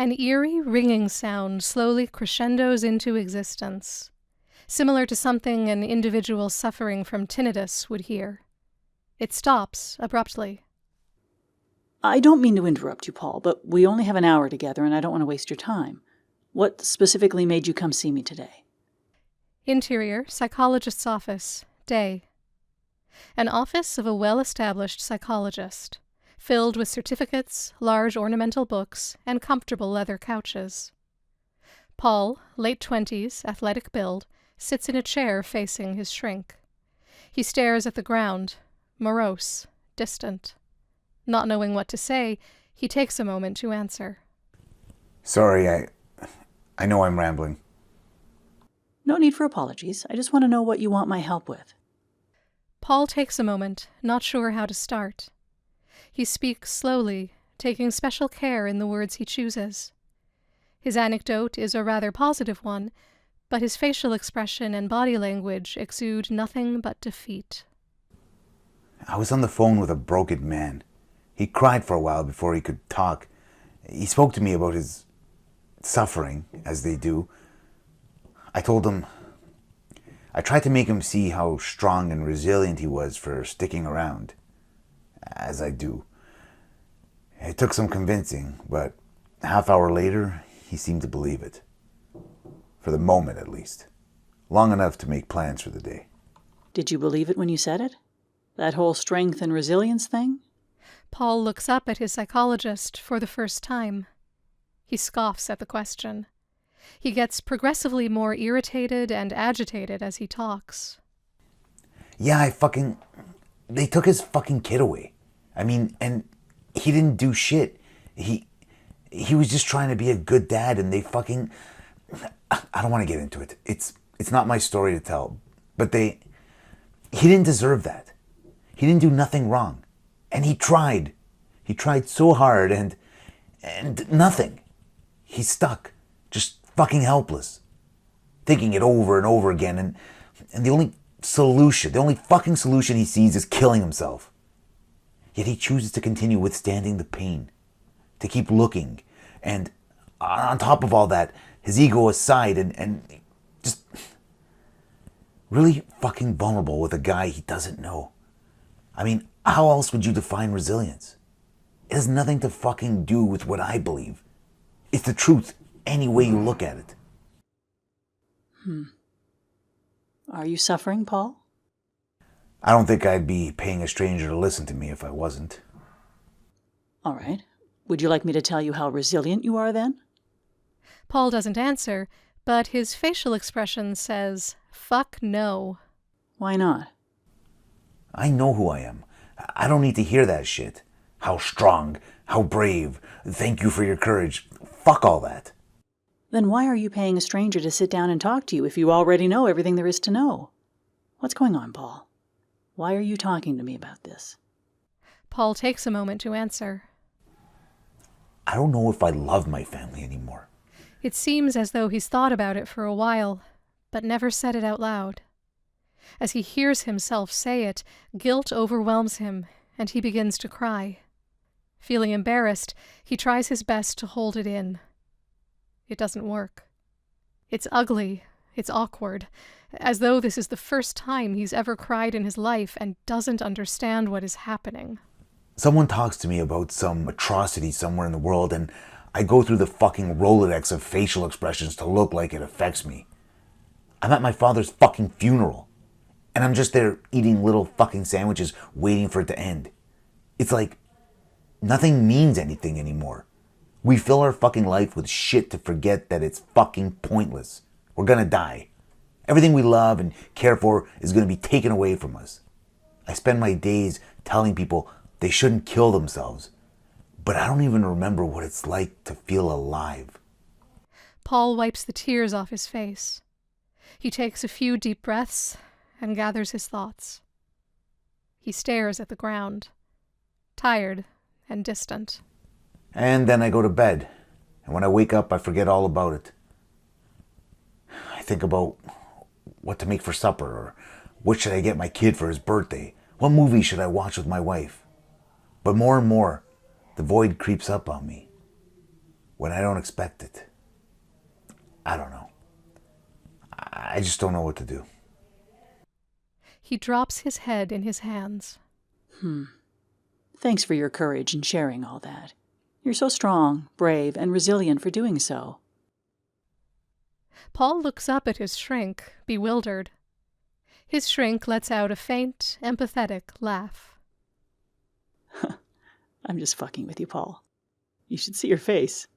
An eerie, ringing sound slowly crescendos into existence, similar to something an individual suffering from tinnitus would hear. It stops abruptly. I don't mean to interrupt you, Paul, but we only have an hour together and I don't want to waste your time. What specifically made you come see me today? Interior, psychologist's office, day. An office of a well-established psychologist, filled with certificates, large ornamental books, and comfortable leather couches. Paul, late 20s, athletic build, sits in a chair facing his shrink. He stares at the ground, morose, distant. Not knowing what to say, he takes a moment to answer. Sorry, I know I'm rambling. No need for apologies. I just want to know what you want my help with. Paul takes a moment, not sure how to start. He speaks slowly, taking special care in the words he chooses. His anecdote is a rather positive one, but his facial expression and body language exude nothing but defeat. I was on the phone with a broken man. He cried for a while before he could talk. He spoke to me about his suffering, as they do. I tried to make him see how strong and resilient he was for sticking around, as I do. It took some convincing, but a half hour later, he seemed to believe it. For the moment, at least. Long enough to make plans for the day. Did you believe it when you said it? That whole strength and resilience thing? Paul looks up at his psychologist for the first time. He scoffs at the question. He gets progressively more irritated and agitated as he talks. Yeah, they took his fucking kid away. I mean, and he didn't do shit. He was just trying to be a good dad, and I don't want to get into it. It's not my story to tell, but he didn't deserve that. He didn't do nothing wrong. And he tried. He tried so hard and nothing. He's stuck. Just fucking helpless. Thinking it over and over again, and the only fucking solution he sees is killing himself. Yet he chooses to continue withstanding the pain. To keep looking. And on top of all that, his ego aside and just really fucking vulnerable with a guy he doesn't know. I mean, how else would you define resilience? It has nothing to fucking do with what I believe. It's the truth, any way you look at it. Are you suffering, Paul? I don't think I'd be paying a stranger to listen to me if I wasn't. All right. Would you like me to tell you how resilient you are then? Paul doesn't answer, but his facial expression says, "Fuck no." Why not? I know who I am. I don't need to hear that shit. How strong, how brave, thank you for your courage. Fuck all that. Then why are you paying a stranger to sit down and talk to you if you already know everything there is to know? What's going on, Paul? Why are you talking to me about this? Paul takes a moment to answer. I don't know if I love my family anymore. It seems as though he's thought about it for a while, but never said it out loud. As he hears himself say it, guilt overwhelms him, and he begins to cry. Feeling embarrassed, he tries his best to hold it in. It doesn't work. It's ugly, it's awkward, as though this is the first time he's ever cried in his life and doesn't understand what is happening. Someone talks to me about some atrocity somewhere in the world, and I go through the fucking Rolodex of facial expressions to look like it affects me. I'm at my father's fucking funeral, and I'm just there eating little fucking sandwiches waiting for it to end. It's like nothing means anything anymore. We fill our fucking life with shit to forget that it's fucking pointless. We're gonna die. Everything we love and care for is gonna be taken away from us. I spend my days telling people they shouldn't kill themselves, but I don't even remember what it's like to feel alive. Paul wipes the tears off his face. He takes a few deep breaths and gathers his thoughts. He stares at the ground, tired and distant. And then I go to bed, and when I wake up, I forget all about it. I think about what to make for supper, or what should I get my kid for his birthday? What movie should I watch with my wife? But more and more, the void creeps up on me. when I don't expect it. I don't know. I just don't know what to do. He drops his head in his hands. Thanks for your courage in sharing all that. You're so strong, brave, and resilient for doing so. Paul looks up at his shrink, bewildered. His shrink lets out a faint, empathetic laugh. I'm just fucking with you, Paul. You should see your face.